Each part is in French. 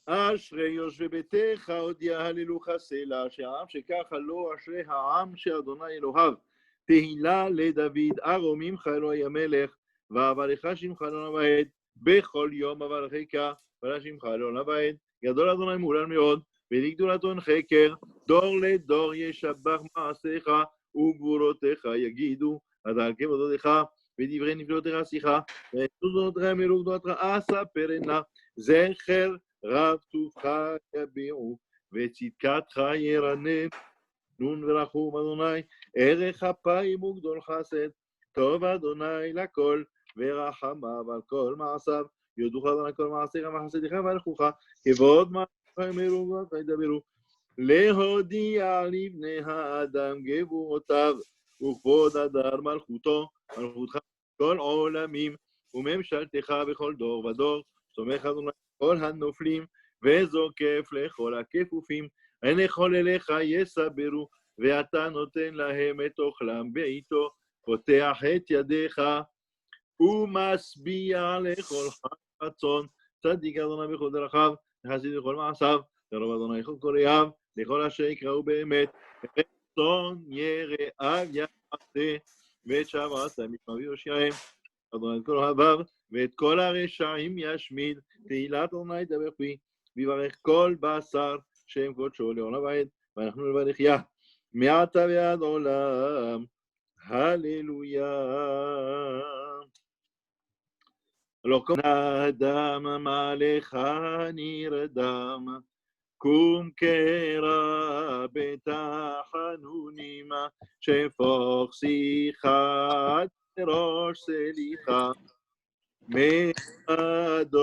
אשרי יושבי ביתך עוד יהללוך סלה, שהעם שככה לו אשרי העם שאדוני אלוהיו. תהילה לדוד, ארומים אלוהי המלך, ואברך שמך לעולם ועד, בכל יום אברכך, ולשמך לעולם ועד. גדול אדוני מהולל מאוד, ולגדולתו אין חקר, דור לדור ישבח מעשיך, וגבורותיך יגידו, אתה על כבודותיך, ודברי נפלאותיך שיחה, ותעודותיך מלוך גדולתך אספרנה, זכר רב טובך יביעו, וצדקתך ירנן, נון ורחום אדוני, ערך אפיים וגדול חסד, טוב אדוני לכל, ורחמיו על כל מעשיו, יודוך אדוני כל מעשיך וחסדיך והלכוך, כבוד מעשיך אמרו וגבורתך ידברו, להודיע לבני האדם גבורותיו, וכבוד הדר מלכותו, מלכותך כל עולמים, וממשלתך בכל דור ודור, סומך אדוני כל הנופלים, וזוקף לכל הכפופים, אין יכול אליך יסברו, ואתה נותן להם את אוכלם בעיתו, פותח את ידיך, ומשביע לכל רצון, צדיק אדוני בכל דרכיו, וחסיד בכל מעשיו, קרוב אדוני כל קוראיו, לכל אשר יקראו באמת, רצון יראיו יעשה, ואת שברתם ישמע ויושיעם, אדוני את כל אוהביו, ואת כל הרשעים ישמיד, תהילת אדוני ידבר פי, ויברך כל בשר, שם קודשו לעולם ועד, ואנחנו נברך יה, מעתה ועד עולם, הללויה. לא קום נדם מלך נרדם, קום קרא בתחנונים, שפוך שיחת ראש סליחה, מאדון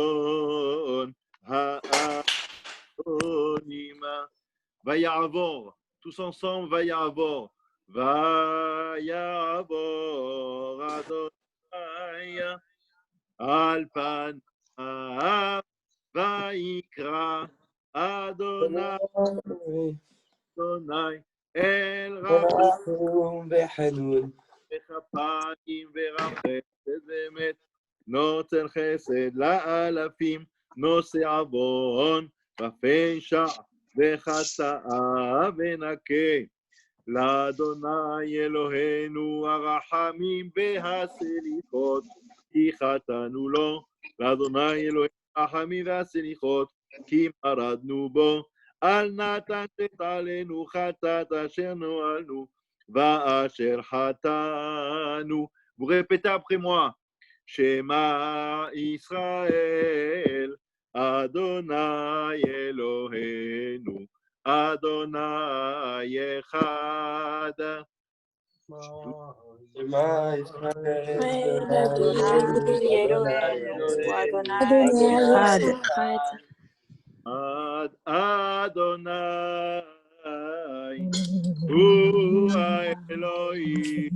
האדונים, ויעבור, tous ensemble, ויעבור, ויעבור אדוני על פניו, ויקרא אדוני, אדוני אל רחום וחנון, בכפיים ורב חסד ואמת, נוצר חסד לאלפים, נושא עוון ופשע וחטאה ונקה. לאדוני אלוהינו הרחמים והסליחות, כי חטאנו לו. לאדוני אלוהינו הרחמים והסליחות, כי מרדנו בו. אל נא תשת עלינו חטאת אשר נועלנו ואשר חטאנו. Vous répétez après moi. Shema Israël, Adonai Eloheinu, Adonai Echad. Shema Israël, Adonai Eloheinu, Adonai Echad. Adonai Hu Elohim,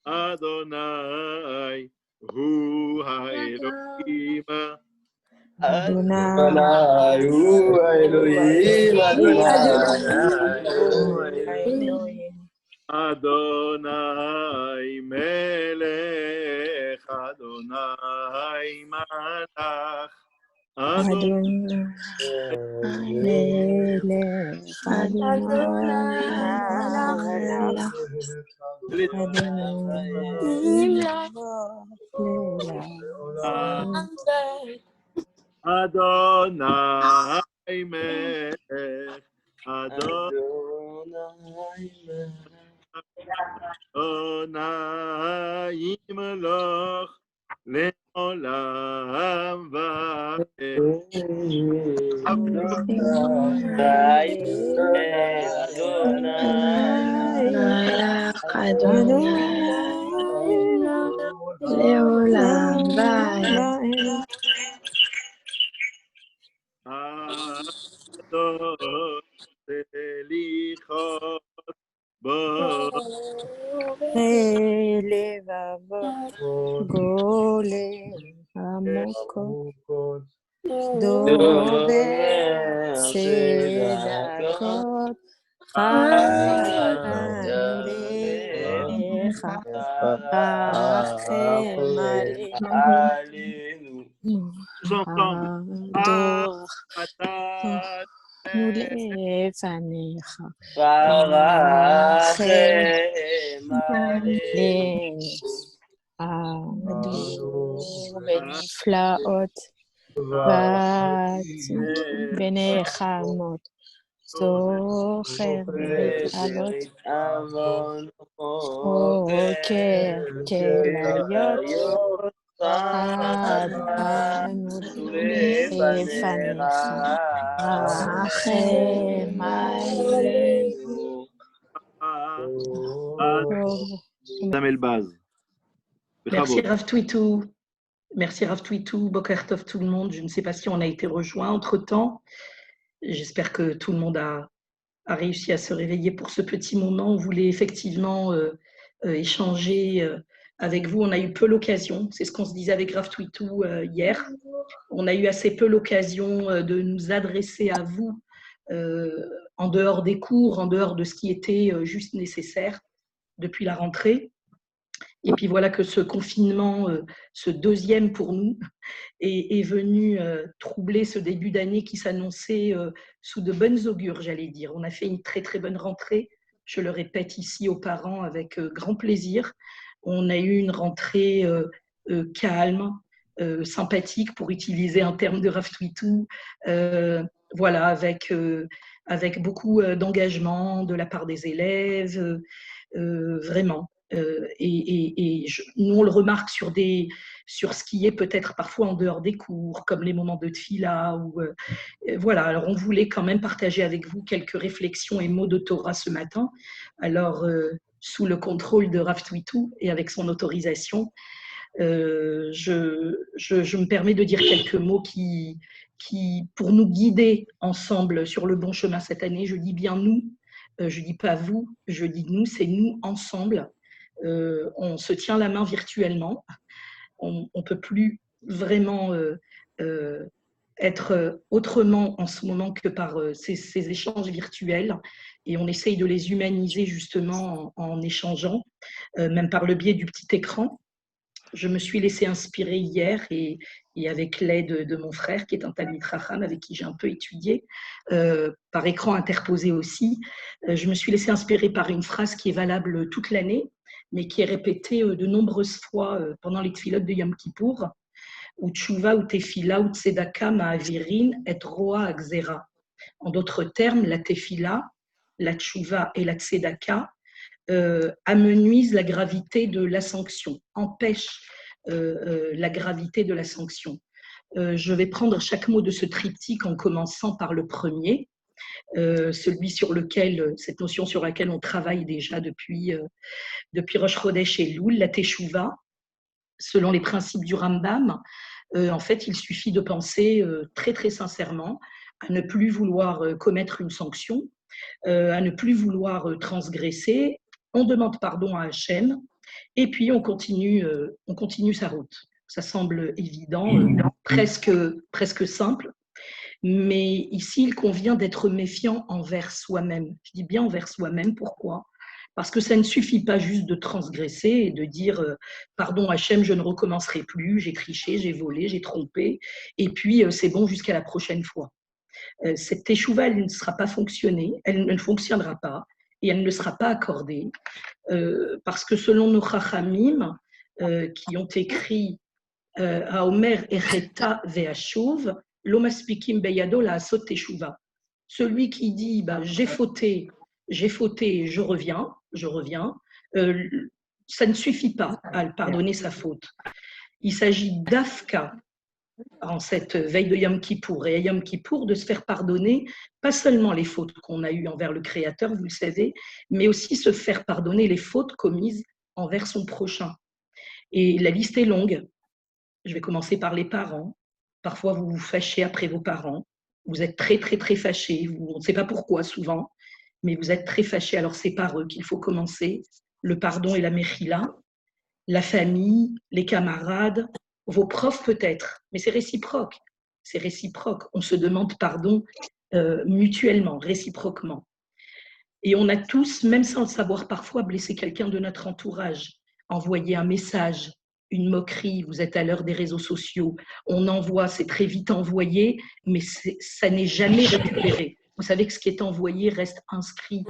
Adonai Hu Elohim, Adonai Hu Elohim, Adonai Hu Elohim. Adonai Melech, Adonai Malach, Adonai Melech, Adonai Adonai Melech, Adonai Melech, לעולם ועד. לעולם ועד. סליחות בו לבבות גולם עמוקות דובר צדקות חטאנו לך רחם עלינו Tous ensemble. Ador Atat nous לפניך, Parachem אדור ונפלאות ונחמות, זוכר להתעלות, עוקר כליות, אדנו לפניך, רחם עלינו. Madame Elbaz. Merci Rav Twitou. Merci Rav Twitou, Boker Tov tout le monde. Je ne sais pas si on a été rejoint entre-temps. J'espère que tout le monde a réussi à se réveiller pour ce petit moment. On voulait effectivement échanger avec vous. On a eu peu l'occasion, c'est ce qu'on se disait avec Rav Twitou hier. On a eu assez peu l'occasion de nous adresser à vous en dehors des cours, en dehors de ce qui était juste nécessaire depuis la rentrée. Et puis voilà que ce confinement, ce deuxième pour nous, est venu troubler ce début d'année qui s'annonçait sous de bonnes augures, j'allais dire. On a fait une très très bonne rentrée, je le répète ici aux parents avec grand plaisir. On a eu une rentrée calme, sympathique pour utiliser un terme de Rav Twitou, voilà, avec beaucoup d'engagement de la part des élèves, vraiment. Nous, on le remarque sur ce qui est peut-être parfois en dehors des cours, comme les moments de tfila. Voilà, alors on voulait quand même partager avec vous quelques réflexions et mots de Torah ce matin. Alors, sous le contrôle de Rav Twitou et avec son autorisation, je me permets de dire quelques mots qui, pour nous guider ensemble sur le bon chemin cette année. Je dis bien nous, je dis pas vous, je dis nous, c'est nous ensemble. On se tient la main virtuellement. On ne peut plus vraiment être autrement en ce moment que par ces échanges virtuels. Et on essaye de les humaniser justement en échangeant, même par le biais du petit écran. Je me suis laissée inspirer hier et avec l'aide de mon frère, qui est un Talmid Chacham, avec qui j'ai un peu étudié, par écran interposé aussi, je me suis laissée inspirer par une phrase qui est valable toute l'année, mais qui est répétée de nombreuses fois pendant les tfilotes de Yom Kippour, ou tshuva, ou tefila, ou tzedaka, ma'avirin, et roa agzera. En d'autres termes, la tefila, la tshuva et la tzedaka amenuisent la gravité de la sanction, empêchent la gravité de la sanction. Je vais prendre chaque mot de ce triptyque en commençant par le premier, celui sur lequel, cette notion sur laquelle on travaille déjà depuis Rosh Chodesh Elul, la Teshuvah. Selon les principes du Rambam, en fait, il suffit de penser très très sincèrement à ne plus vouloir commettre une sanction, à ne plus vouloir transgresser. On demande pardon à Hachem et puis on continue sa route. Ça semble évident, presque simple, mais ici, il convient d'être méfiant envers soi-même. Je dis bien envers soi-même, pourquoi ? Parce que ça ne suffit pas juste de transgresser et de dire pardon Hachem, je ne recommencerai plus, j'ai triché, j'ai volé, j'ai trompé, et puis c'est bon jusqu'à la prochaine fois. Cette teshuva, elle ne sera pas fonctionnée, elle ne fonctionnera pas, et elle ne sera pas accordée, parce que selon nos chachamim, qui ont écrit Haomer Echeta Ve'ashuv, Lomaspikim Beyado la Asot Teshuva. Celui qui dit j'ai fauté, je reviens, ça ne suffit pas à pardonner sa faute. Il s'agit d'Afka, en cette veille de Yom Kippour, et à Yom Kippour, de se faire pardonner pas seulement les fautes qu'on a eues envers le Créateur, vous le savez, mais aussi se faire pardonner les fautes commises envers son prochain. Et la liste est longue. Je vais commencer par les parents. Parfois, vous vous fâchez après vos parents. Vous êtes très, très, très fâchés. On ne sait pas pourquoi, souvent, mais vous êtes très fâchés. Alors, c'est par eux qu'il faut commencer. Le pardon et la mechila, la famille, les camarades, vos profs peut-être, mais c'est réciproque. C'est réciproque. On se demande pardon mutuellement, réciproquement. Et on a tous, même sans le savoir parfois, blessé quelqu'un de notre entourage, envoyé un message une moquerie, vous êtes à l'heure des réseaux sociaux, on envoie, c'est très vite envoyé, mais ça n'est jamais récupéré. Vous savez que ce qui est envoyé reste inscrit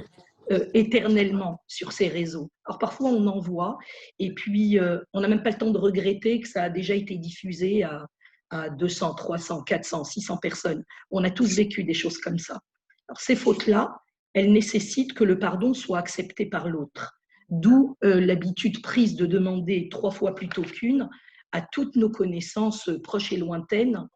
éternellement sur ces réseaux. Alors parfois on envoie et puis on n'a même pas le temps de regretter que ça a déjà été diffusé à 200, 300, 400, 600 personnes. On a tous vécu des choses comme ça. Alors ces fautes-là, elles nécessitent que le pardon soit accepté par l'autre. D'où l'habitude prise de demander 3 fois plutôt qu'une à toutes nos connaissances proches et lointaines,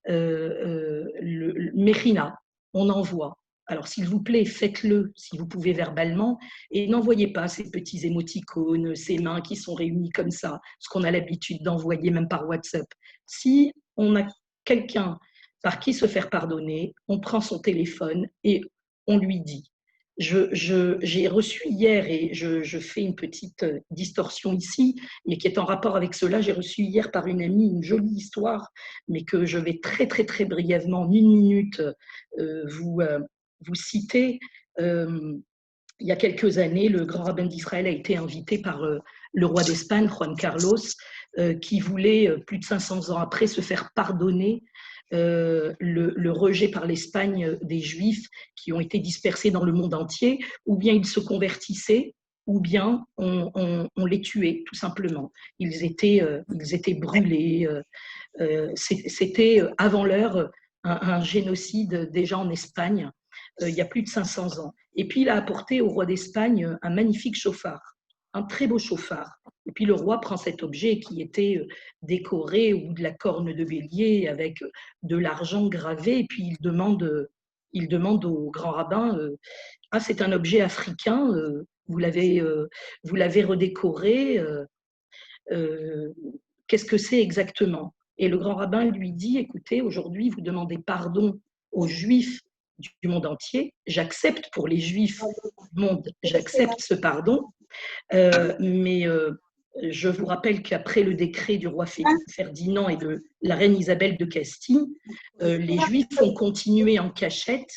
le Mérina, on envoie. Alors, s'il vous plaît, faites-le si vous pouvez verbalement et n'envoyez pas ces petits émoticônes, ces mains qui sont réunies comme ça, ce qu'on a l'habitude d'envoyer même par WhatsApp. Si on a quelqu'un par qui se faire pardonner, on prend son téléphone et on lui dit. J'ai reçu hier, et je fais une petite distorsion ici, mais qui est en rapport avec cela, j'ai reçu hier par une amie une jolie histoire, mais que je vais très, très, très brièvement, en 1 minute, vous citer. Il y a quelques années, le grand rabbin d'Israël a été invité par le roi d'Espagne, Juan Carlos, qui voulait, plus de 500 ans après, se faire pardonner le rejet par l'Espagne des Juifs qui ont été dispersés dans le monde entier, ou bien ils se convertissaient, ou bien on les tuait, tout simplement. Ils étaient brûlés. C'était avant l'heure un génocide déjà en Espagne, il y a plus de 500 ans. Et puis il a apporté au roi d'Espagne un magnifique chauffard, un très beau chauffard. Et puis le roi prend cet objet qui était décoré ou de la corne de bélier avec de l'argent gravé, et puis il demande au grand rabbin, ah, c'est un objet africain, vous l'avez redécoré, qu'est-ce que c'est exactement? Et le grand rabbin lui dit, écoutez, aujourd'hui vous demandez pardon aux Juifs du monde entier, j'accepte pour les Juifs du monde, j'accepte ce pardon, mais je vous rappelle qu'après le décret du roi Ferdinand et de la reine Isabelle de Castille, les Juifs ont continué en cachette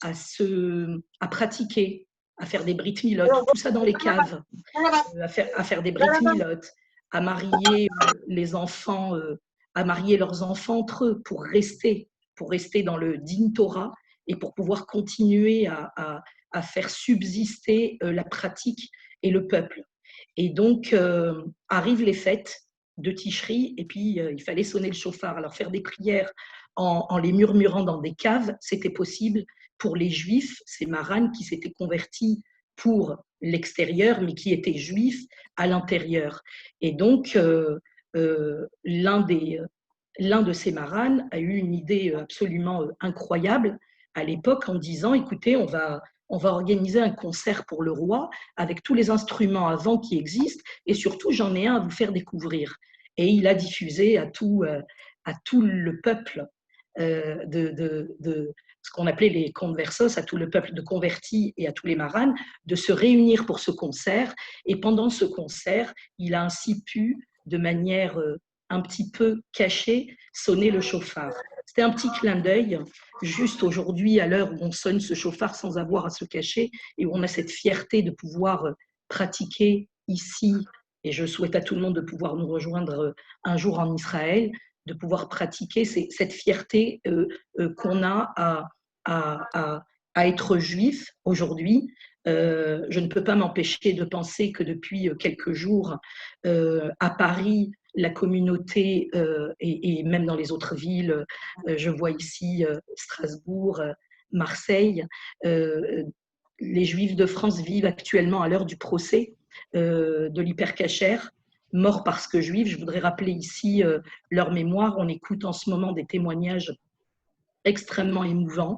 à pratiquer, à faire des brit milotes, tout ça dans les caves, à faire des brit milotes, à marier les enfants, à marier leurs enfants entre eux pour rester dans le din Torah et pour pouvoir continuer à faire subsister la pratique et le peuple. Et donc, arrivent les fêtes de Tishri, et puis il fallait sonner le chauffard. Alors, faire des prières en les murmurant dans des caves, c'était possible pour les Juifs, ces maranes qui s'étaient convertis pour l'extérieur, mais qui étaient juifs à l'intérieur. Et donc, l'un de ces maranes a eu une idée absolument incroyable à l'époque en disant, écoutez, on va organiser un concert pour le roi avec tous les instruments à vent qui existent et surtout, j'en ai un à vous faire découvrir. Et il a diffusé à tout le peuple de ce qu'on appelait les conversos, à tout le peuple de convertis et à tous les maranes, de se réunir pour ce concert. Et pendant ce concert, il a ainsi pu, de manière un petit peu cachée, sonner le chauffard. C'était un petit clin d'œil, juste aujourd'hui, à l'heure où on sonne ce chauffard sans avoir à se cacher et où on a cette fierté de pouvoir pratiquer ici, et je souhaite à tout le monde de pouvoir nous rejoindre un jour en Israël, de pouvoir pratiquer cette fierté qu'on a à être juif aujourd'hui. Je ne peux pas m'empêcher de penser que depuis quelques jours, à Paris, la communauté, et même dans les autres villes, je vois ici Strasbourg, Marseille, les Juifs de France vivent actuellement à l'heure du procès de l'hypercachère, morts parce que juifs. Je voudrais rappeler ici leur mémoire. On écoute en ce moment des témoignages extrêmement émouvants.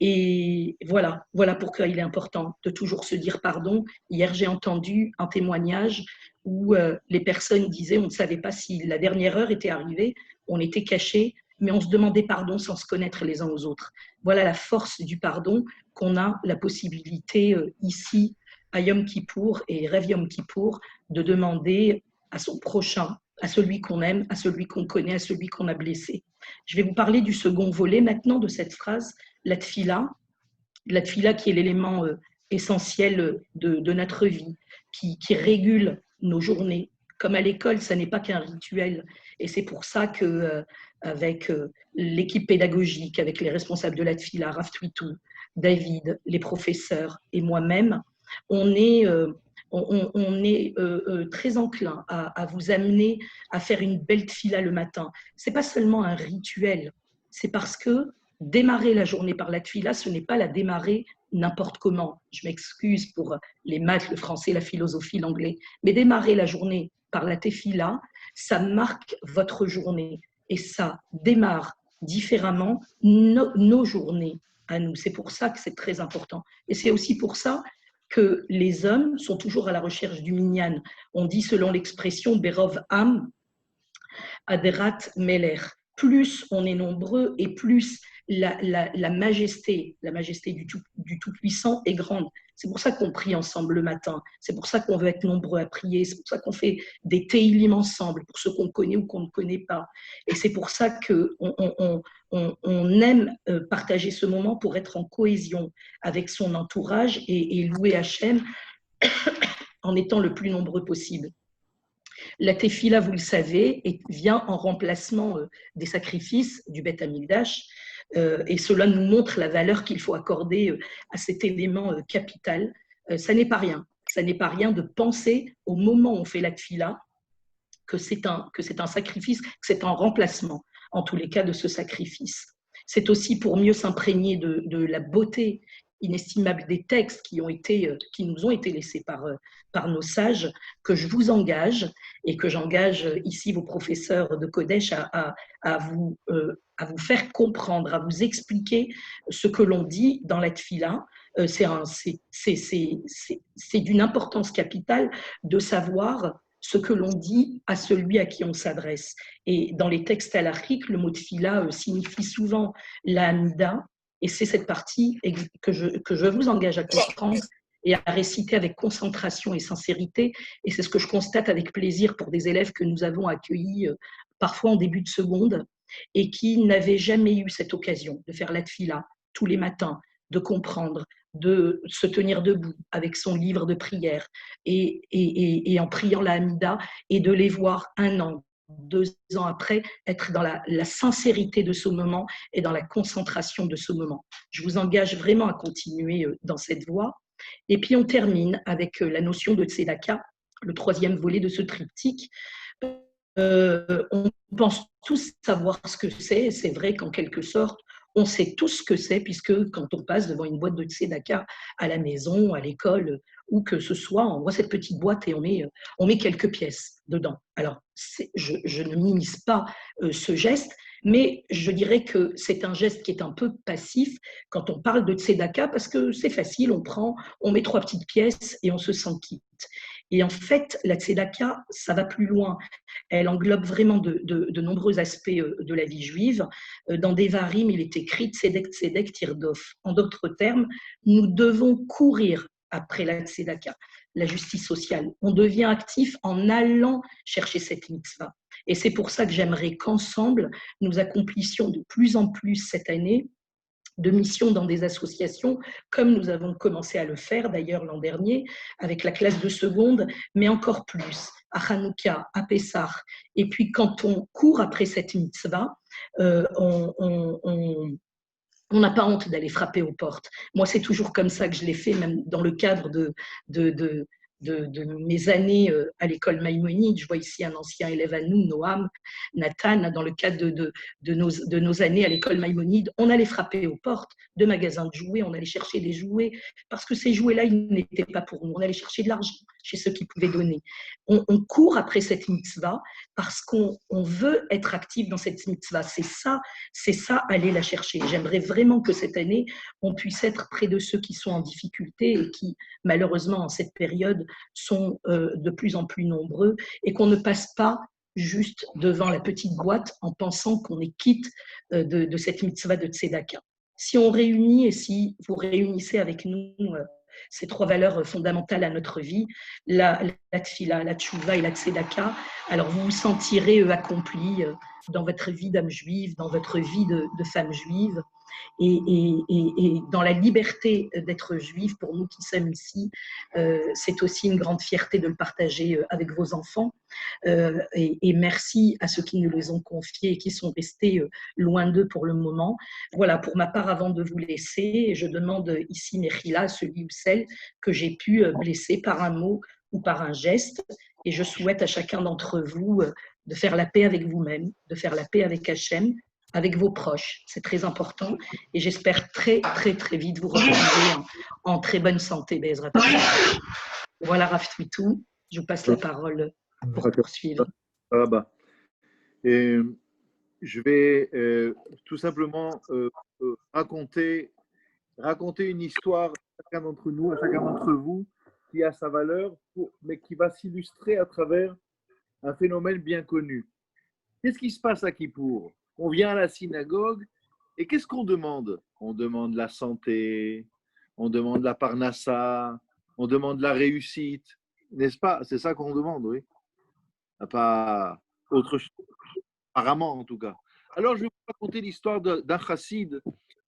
Et voilà pourquoi il est important de toujours se dire pardon. Hier, j'ai entendu un témoignage où les personnes disaient on ne savait pas si la dernière heure était arrivée, on était cachés, mais on se demandait pardon sans se connaître les uns aux autres. Voilà la force du pardon qu'on a la possibilité ici, à Yom Kippour et Rev Yom Kippour, de demander à son prochain, à celui qu'on aime, à celui qu'on connaît, à celui qu'on a blessé. Je vais vous parler du second volet maintenant de cette phrase, la tfila qui est l'élément essentiel de notre vie, qui régule nos journées Comme à l'école, ça n'est pas qu'un rituel. Et c'est pour ça que, avec l'équipe pédagogique, avec les responsables de la Tfila, Rav Twitou, David, les professeurs et moi-même, on est très enclin à vous amener à faire une belle tfila le matin. Ce n'est pas seulement un rituel, c'est parce que démarrer la journée par la tfila, ce n'est pas la démarrer n'importe comment. Je m'excuse pour les maths, le français, la philosophie, l'anglais, mais démarrer la journée par la tefila, ça marque votre journée et ça démarre différemment nos journées à nous. C'est pour ça que c'est très important. Et c'est aussi pour ça que les hommes sont toujours à la recherche du minyan. On dit selon l'expression Berov Am, Aderat Meler. Plus on est nombreux et plus la majesté du Tout-Puissant est grande. C'est pour ça qu'on prie ensemble le matin. C'est pour ça qu'on veut être nombreux à prier. C'est pour ça qu'on fait des télim ensemble, pour ceux qu'on connaît ou qu'on ne connaît pas. Et c'est pour ça qu'on aime partager ce moment pour être en cohésion avec son entourage et louer Hachem en étant le plus nombreux possible. La tefila, vous le savez, vient en remplacement des sacrifices du Beth Amikdash, et cela nous montre la valeur qu'il faut accorder à cet élément capital. Ça n'est pas rien. Ça n'est pas rien de penser au moment où on fait la tefila que c'est un sacrifice, que c'est un remplacement, en tous les cas, de ce sacrifice. C'est aussi pour mieux s'imprégner de la beauté inestimable des textes qui nous ont été laissés par nos sages, que je vous engage et que j'engage ici vos professeurs de Kodesh à vous faire comprendre, à vous expliquer ce que l'on dit dans la tfila. C'est d'une importance capitale de savoir ce que l'on dit à celui à qui on s'adresse. Et dans les textes halachiques, le mot tfila signifie souvent la hamida, et c'est cette partie que je vous engage à comprendre et à réciter avec concentration et sincérité. Et c'est ce que je constate avec plaisir pour des élèves que nous avons accueillis parfois en début de seconde et qui n'avaient jamais eu cette occasion de faire la tfila tous les matins, de comprendre, de se tenir debout avec son livre de prière et en priant la Hamida, et de les voir 1 an, 2 ans après, être dans la sincérité de ce moment et dans la concentration de ce moment. Je vous engage vraiment à continuer dans cette voie. Et puis on termine avec la notion de tzedaka, le 3e volet de ce triptyque. On pense tous savoir ce que c'est, c'est vrai qu'en quelque sorte, on sait tous ce que c'est, puisque quand on passe devant une boîte de tzedaka à la maison, à l'école, où que ce soit, on voit cette petite boîte et on met quelques pièces dedans. Alors, je ne minimise pas ce geste, mais je dirais que c'est un geste qui est un peu passif quand on parle de tzedaka, parce que c'est facile, on met 3 petites pièces et on se sent quitte. Et en fait, la tzedaka, ça va plus loin. Elle englobe vraiment de nombreux aspects de la vie juive. Dans Devarim, il est écrit tzedek tzedek tirdof. En d'autres termes, nous devons courir après la tzedaka, la justice sociale. On devient actif en allant chercher cette mitzvah. Et c'est pour ça que j'aimerais qu'ensemble, nous accomplissions de plus en plus cette année de missions dans des associations, comme nous avons commencé à le faire d'ailleurs l'an dernier avec la classe de seconde, mais encore plus à Hanouka, à Pessah. Et puis quand on court après cette mitzvah, on n'a pas honte d'aller frapper aux portes. Moi, c'est toujours comme ça que je l'ai fait, même dans le cadre de mes années à l'école Maïmonide. Je vois ici un ancien élève à nous, Noam, Nathan, dans le cadre de nos années à l'école Maïmonide. On allait frapper aux portes de magasins de jouets, on allait chercher des jouets, parce que ces jouets-là, ils n'étaient pas pour nous. On allait chercher de l'argent chez ceux qui pouvaient donner. On court après cette mitzvah parce qu'on veut être actif dans cette mitzvah. C'est ça, aller la chercher. J'aimerais vraiment que cette année, on puisse être près de ceux qui sont en difficulté et qui, malheureusement, en cette période, sont de plus en plus nombreux, et qu'on ne passe pas juste devant la petite boîte en pensant qu'on est quitte de cette mitzvah de tzedaka. Si on réunit, et si vous réunissez avec nous ces 3 valeurs fondamentales à notre vie, la tfila, la tchouva et la tzedaka, alors vous vous sentirez accompli dans votre vie d'âme juive, dans votre vie de femme juive. Et dans la liberté d'être juif, pour nous qui sommes ici, c'est aussi une grande fierté de le partager avec vos enfants. Et merci à ceux qui nous les ont confiés et qui sont restés loin d'eux pour le moment. Voilà, pour ma part, avant de vous laisser, je demande ici, Mechila, celui ou celle que j'ai pu blesser par un mot ou par un geste. Et je souhaite à chacun d'entre vous de faire la paix avec vous-même, de faire la paix avec Hachem, avec vos proches. C'est très important. Et j'espère très, très, très vite vous retrouver en très bonne santé, Bezrat Hashem. Voilà, Rav Twitou, je vous passe la parole pour poursuivre. Et je vais tout simplement raconter une histoire à chacun d'entre nous, à chacun d'entre vous, qui a sa valeur, mais qui va s'illustrer à travers un phénomène bien connu. Qu'est-ce qui se passe à Kippour? On vient à la synagogue et qu'est-ce qu'on demande? On demande la santé, on demande la parnassa, on demande la réussite, n'est-ce pas? C'est ça qu'on demande, oui. Pas autre chose, apparemment en tout cas. Alors je vais vous raconter l'histoire d'un chassid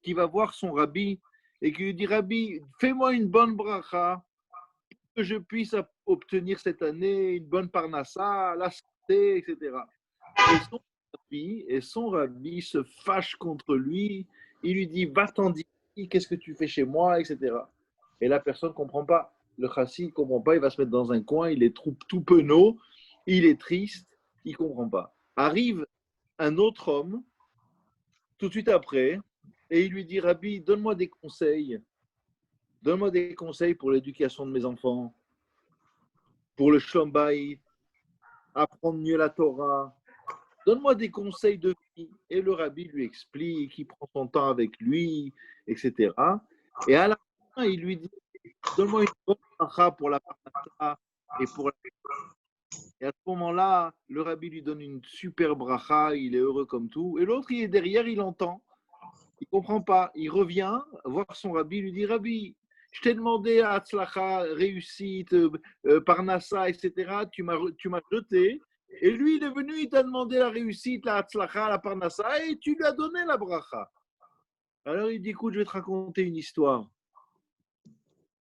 qui va voir son rabbi et qui lui dit: Rabbi, fais-moi une bonne bracha que je puisse obtenir cette année une bonne parnassa, la santé, etc. Et son rabbi se fâche contre lui. Il lui dit: va-t'en d'ici, qu'est-ce que tu fais chez moi, etc. Et la personne ne comprend pas. Le chassid ne comprend pas, il va se mettre dans un coin, il est tout penaud, il est triste, il ne comprend pas. Arrive un autre homme, tout de suite après, et il lui dit: Rabbi, donne-moi des conseils. Donne-moi des conseils pour l'éducation de mes enfants, pour le shlom bayit, apprendre mieux la Torah. Donne-moi des conseils de vie. Et le rabbi lui explique, il prend son temps avec lui, etc. Et à la fin, il lui dit: donne-moi une bonne bracha pour la parnassa et pour la... Et à ce moment-là, le rabbi lui donne une super bracha, il est heureux comme tout. Et l'autre, il est derrière, il entend. Il ne comprend pas. Il revient voir son rabbi, il lui dit: Rabbi, je t'ai demandé à Hatzlacha, réussite, Parnassa, etc. Tu m'as jeté. Et lui, il est venu, il t'a demandé la réussite, la Hatzlacha, la Parnassa, et tu lui as donné la bracha. Alors il dit: écoute, je vais te raconter une histoire.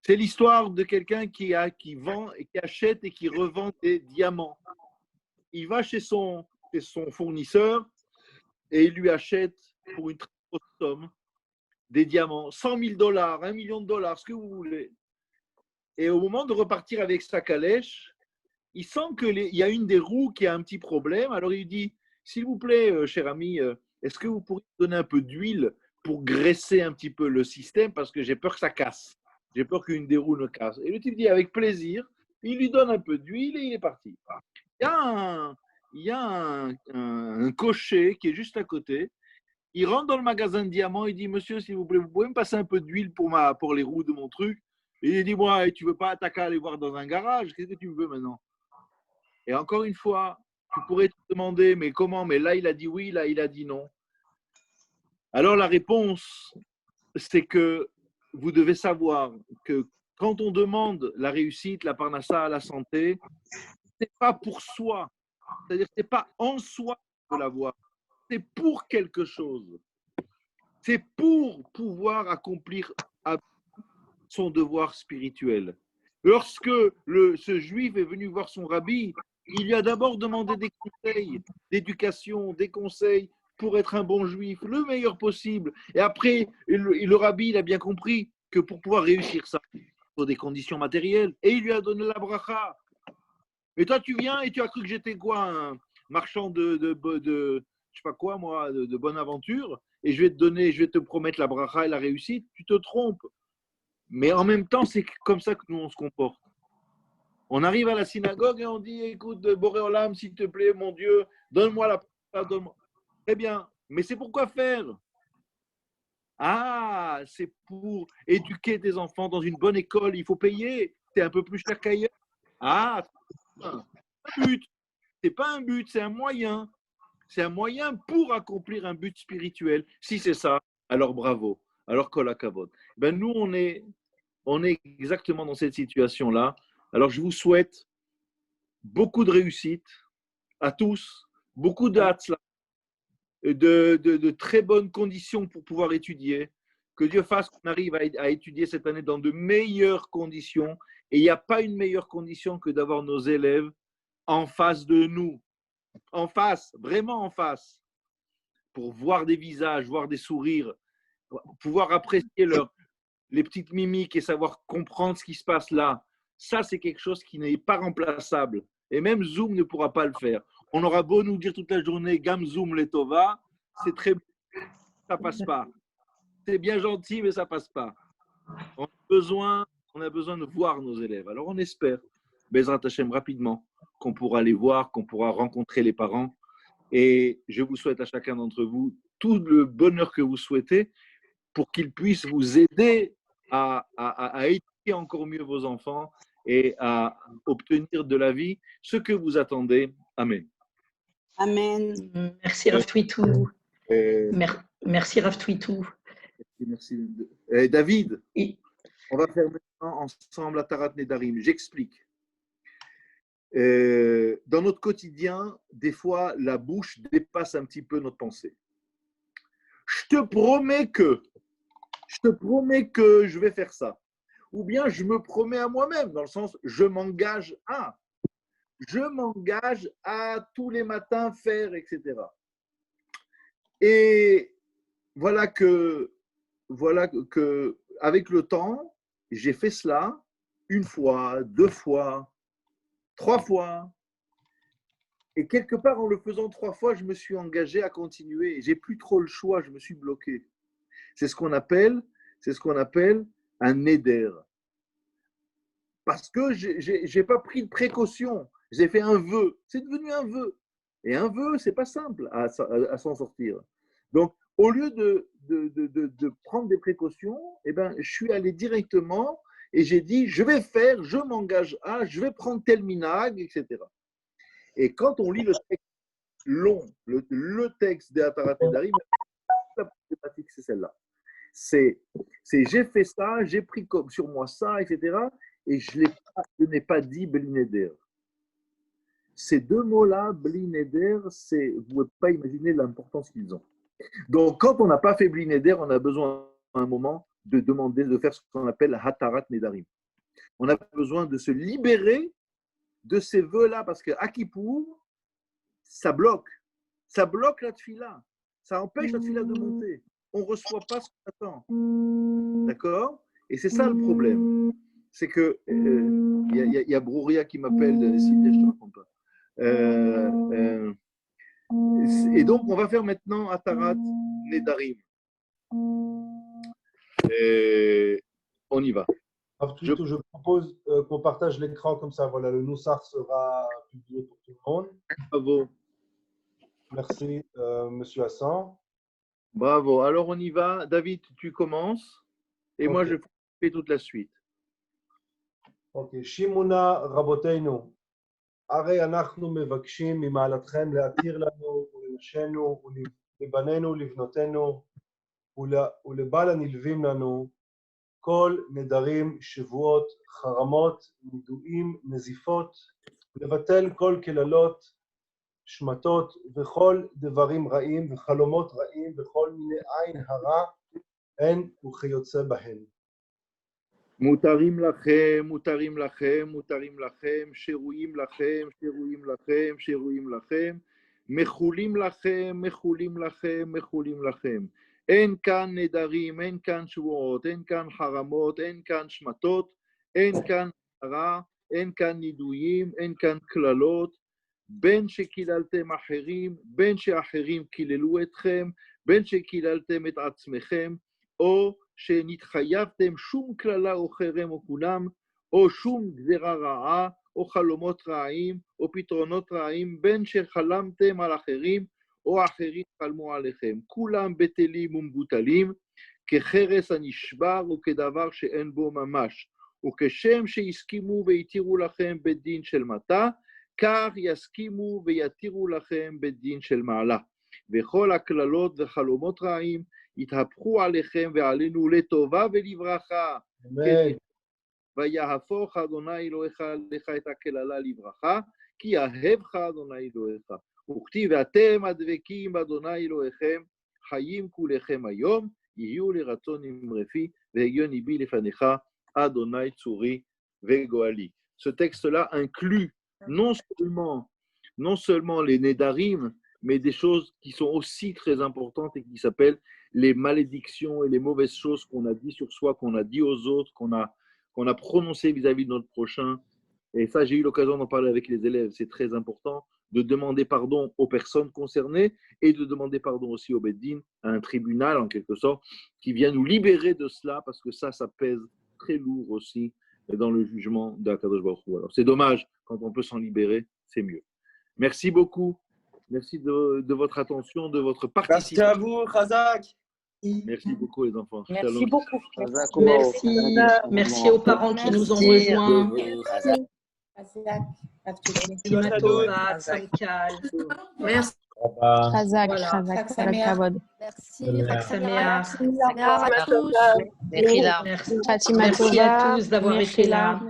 C'est l'histoire de quelqu'un qui vend, et qui achète et qui revend des diamants. Il va chez son fournisseur et il lui achète pour une très grosse somme des diamants, $100 000, $1 million, ce que vous voulez. Et au moment de repartir avec sa calèche, il sent qu'il y a une des roues qui a un petit problème. Alors il dit: s'il vous plaît, cher ami, est-ce que vous pourriez donner un peu d'huile pour graisser un petit peu le système, parce que j'ai peur que ça casse. J'ai peur qu'une des roues ne casse. Et le type dit: avec plaisir. Il lui donne un peu d'huile et il est parti. Il y a un cocher qui est juste à côté. Il rentre dans le magasin de diamants, il dit: monsieur, s'il vous plaît, vous pouvez me passer un peu d'huile pour les roues de mon truc? Et il dit: moi, tu veux pas t'as qu'à aller voir dans un garage, qu'est-ce que tu veux maintenant? Et encore une fois, tu pourrais te demander: mais comment? Mais là, il a dit oui, là, il a dit non. Alors la réponse, c'est que vous devez savoir que quand on demande la réussite, la parnassa, la santé, c'est pas pour soi. C'est-à-dire que c'est pas en soi de l'avoir. C'est pour quelque chose. C'est pour pouvoir accomplir son devoir spirituel. Lorsque ce juif est venu voir son rabbi, il lui a d'abord demandé des conseils d'éducation, des conseils pour être un bon juif, le meilleur possible. Et après, le rabbi, il a bien compris que pour pouvoir réussir ça, il faut des conditions matérielles. Et il lui a donné la bracha. Et toi, tu viens et tu as cru que j'étais quoi, un marchand de je sais pas quoi, moi, de bonne aventure, et je vais te promettre la bracha et la réussite. Tu te trompes. Mais en même temps, c'est comme ça que nous, on se comporte. On arrive à la synagogue et on dit: écoute, Boré Olam, s'il te plaît, mon Dieu, donne-moi la bracha, donne-moi. Très bien. Mais c'est pour quoi faire? Ah, c'est pour éduquer tes enfants dans une bonne école. Il faut payer. C'est un peu plus cher qu'ailleurs. Ah, c'est un but. C'est pas un but, c'est un moyen. C'est un moyen pour accomplir un but spirituel. Si c'est ça, alors bravo. Alors kol hakavod. Ben nous, on est exactement dans cette situation-là. Alors je vous souhaite beaucoup de réussite à tous, beaucoup de hatzla, de très bonnes conditions pour pouvoir étudier. Que Dieu fasse qu'on arrive à étudier cette année dans de meilleures conditions. Et il n'y a pas une meilleure condition que d'avoir nos élèves en face de nous. En face, vraiment en face. Pour voir des visages, voir des sourires, pouvoir apprécier les petites mimiques et savoir comprendre ce qui se passe là. Ça, c'est quelque chose qui n'est pas remplaçable. Et même Zoom ne pourra pas le faire. On aura beau nous dire toute la journée, Gam Zoom Letova, c'est très bien, ça passe pas. C'est bien gentil, mais ça passe pas. On a besoin de voir nos élèves. Alors on espère, Bezrat Hashem, rapidement, qu'on pourra les voir, qu'on pourra rencontrer les parents. Et je vous souhaite à chacun d'entre vous tout le bonheur que vous souhaitez pour qu'ils puissent vous aider à éduquer encore mieux vos enfants et à obtenir de la vie ce que vous attendez. Amen. Amen. Merci Rav Twitou. Euh, Merci Rav Twitou. Merci. David, Et- on va faire maintenant ensemble la Tarat Nedarim. J'explique. Dans notre quotidien, des fois, la bouche dépasse un petit peu notre pensée. Je te promets que je vais faire ça. Ou bien je me promets à moi-même, dans le sens, je m'engage à tous les matins faire, etc. Et voilà que avec le temps, j'ai fait cela une fois, 2 fois, 3 fois. Et quelque part, en le faisant 3 fois, je me suis engagé à continuer. J'ai plus trop le choix, je me suis bloqué. C'est ce qu'on appelle un neder. Parce que je n'ai pas pris de précaution. J'ai fait un vœu. C'est devenu un vœu. Et un vœu, ce n'est pas simple à s'en sortir. Donc, au lieu de prendre des précautions, eh ben, je suis allé directement et j'ai dit, je vais faire, je m'engage à, je vais prendre tel minag, etc. Et quand on lit le texte long, le texte des Atarat Nedarim, la problématique, c'est celle-là. C'est j'ai fait ça, j'ai pris comme sur moi ça, etc. Et je n'ai pas dit Bli Neder. Ces 2 mots-là, Bli Neder, vous ne pouvez pas imaginer l'importance qu'ils ont. Donc, quand on n'a pas fait Bli Neder, on a besoin à un moment de demander de faire ce qu'on appelle Hatarat Nedarim. On a besoin de se libérer de ces vœux-là, parce qu'à Kippour, ça bloque la tefila, ça empêche la tefila de monter. On ne reçoit pas ce qu'on attend. D'accord? Et c'est ça le problème. C'est que y a Brouria qui m'appelle, Sylvia, je ne te raconte pas. Et donc, on va faire maintenant Atarat Nedarim. On y va. Je propose qu'on partage l'écran comme ça. Voilà, le Noussar sera publié pour tout le monde. Bravo. Merci, Monsieur Hassan. Bravo. Alors, on y va. David, tu commences. Et moi, Ok. je fais toute la suite. Ok. Shimuna Raboteinu. הרי אנחנו מבקשים ממעלתכם להתיר לנו ולנשינו ולבנינו ולבנותינו ולבעל הנלווים לנו כל נדרים, שבועות, חרמות, נידויים, נזיפות, לבטל כל קללות, שמטות וכל דברים רעים וחלומות רעים וכל מיני עין הרע הן וכיוצא בהן. מותרים לכם, מותרים לכם, מותרים לכם, שרויים לכם, שרויים לכם, שרויים לכם, מחולים לכם, מחולים לכם, מחולים לכם. אין כאן נדרים, אין כאן שבועות, אין כאן חרמות, אין כאן שמטות, אין כאן הרע, אין כאן נידויים, אין כאן קללות, בין שקיללתם אחרים, בין שאחרים קיללו אתכם, בין שקיללתם את עצמכם, או שנתחייבתם שום קללה או חרם או כולם, או שום גזירה רעה, או חלומות רעים, או פתרונות רעים, בין שחלמתם על אחרים, או אחרים חלמו עליכם. כולם בטלים ומבוטלים, כחרס הנשבר וכדבר שאין בו ממש. וכשם שהסכימו והתירו לכם בדין של מטה, כך יסכימו ויתירו לכם בדין של מעלה. וכל הקללות וחלומות רעים יתהפכו עליכם ועלינו לטובה ולברכה. אמן. ויהפוך אדוני אלוהיך לך את הקללה לברכה, כי אהבך אדוני אלוהיך, וכתיב, ואתם הדבקים באדוני אלוהיכם, חיים כולכם היום, יהיו לרצון נמרפי, והגיון ליבי לפניך, Adonai Tsuri Vegoali. Ce texte-là inclut non seulement les Nédarim, mais des choses qui sont aussi très importantes et qui s'appellent les malédictions et les mauvaises choses qu'on a dit sur soi, qu'on a dit aux autres, qu'on a prononcé vis-à-vis de notre prochain. Et ça, j'ai eu l'occasion d'en parler avec les élèves. C'est très important de demander pardon aux personnes concernées et de demander pardon aussi au Beddin, à un tribunal en quelque sorte, qui vient nous libérer de cela parce que ça pèse très lourd aussi dans le jugement d'Akadosh Baruch Hu. Alors c'est dommage, quand on peut s'en libérer, c'est mieux. Merci beaucoup. Merci de votre attention, de votre participation. Merci à vous, Razak. Merci beaucoup les enfants. Merci Shalom. beaucoup. Razak, Merci. Merci aux parents qui nous ont rejoints. Tima Tova, Tsankal. Merci. Chazak, Voilà. Chazak, Kavod. Merci. Sameach. À tous. Merci. Fatima Merci Tova, à tous d'avoir été là.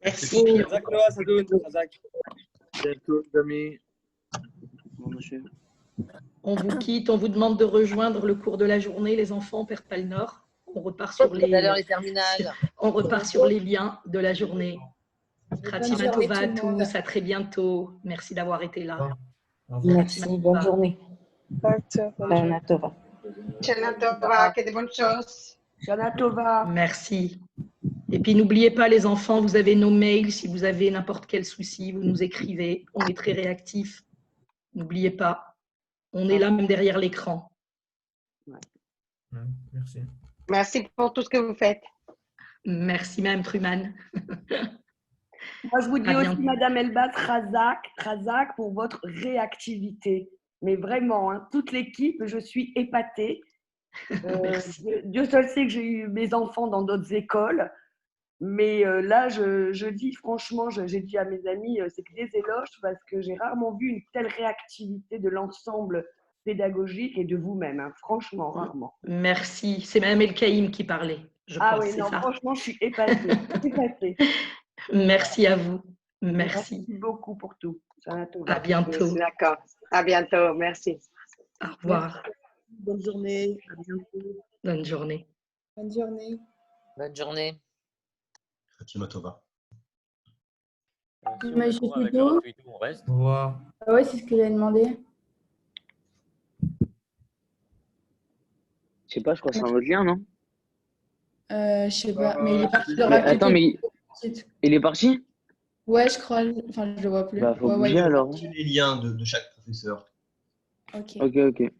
Merci. Razak Noah, Sadoun, Razak. Bientôt, les amis. On vous quitte, on vous demande de rejoindre le cours de la journée. Les enfants, on perd pas le nord. On repart sur les terminales. On repart sur les liens de la journée. Khatima Tova à tous, à très bientôt. Merci d'avoir été là. Merci, bonne journée. Shana Tova. Shana Tova, que de bonnes choses. Shana Tova. Merci. Et puis n'oubliez pas les enfants, vous avez nos mails. Si vous avez n'importe quel souci, vous nous écrivez. On est très réactifs. N'oubliez pas, on est là même derrière l'écran. Merci. Merci pour tout ce que vous faites. Merci Mme Truman. Moi, je vous dis À aussi, bientôt. Madame Elbaz, Razak, pour votre réactivité. Mais vraiment, hein, toute l'équipe, je suis épatée. Merci. Dieu seul sait que j'ai eu mes enfants dans d'autres écoles. Mais là, je dis franchement, j'ai dit à mes amis, c'est que des éloges parce que j'ai rarement vu une telle réactivité de l'ensemble pédagogique et de vous-même. Hein, franchement, rarement. Merci. C'est Mme El-Kaïm qui parlait, je Ah pense, oui, c'est non, ça. franchement, je suis épatée. épatée. Merci à vous. Merci. Merci beaucoup pour tout. À bientôt. D'accord. À bientôt. Merci. Au revoir. Bonne journée. À bientôt. Bonne journée. Bonne journée. Bonne journée. Fatima Tova. Monsieur Tuto. On reste. Au revoir. Ah ouais, c'est ce que j'avais demandé. Je sais pas, je crois que c'est un autre lien, non? Je sais pas, mais il est parti de Mais attends, mais il est parti? Ouais, je crois. Enfin, je le vois plus. Bah, faut Ouais, bouger il est alors. parti. Les liens de chaque professeur. Ok. Ok.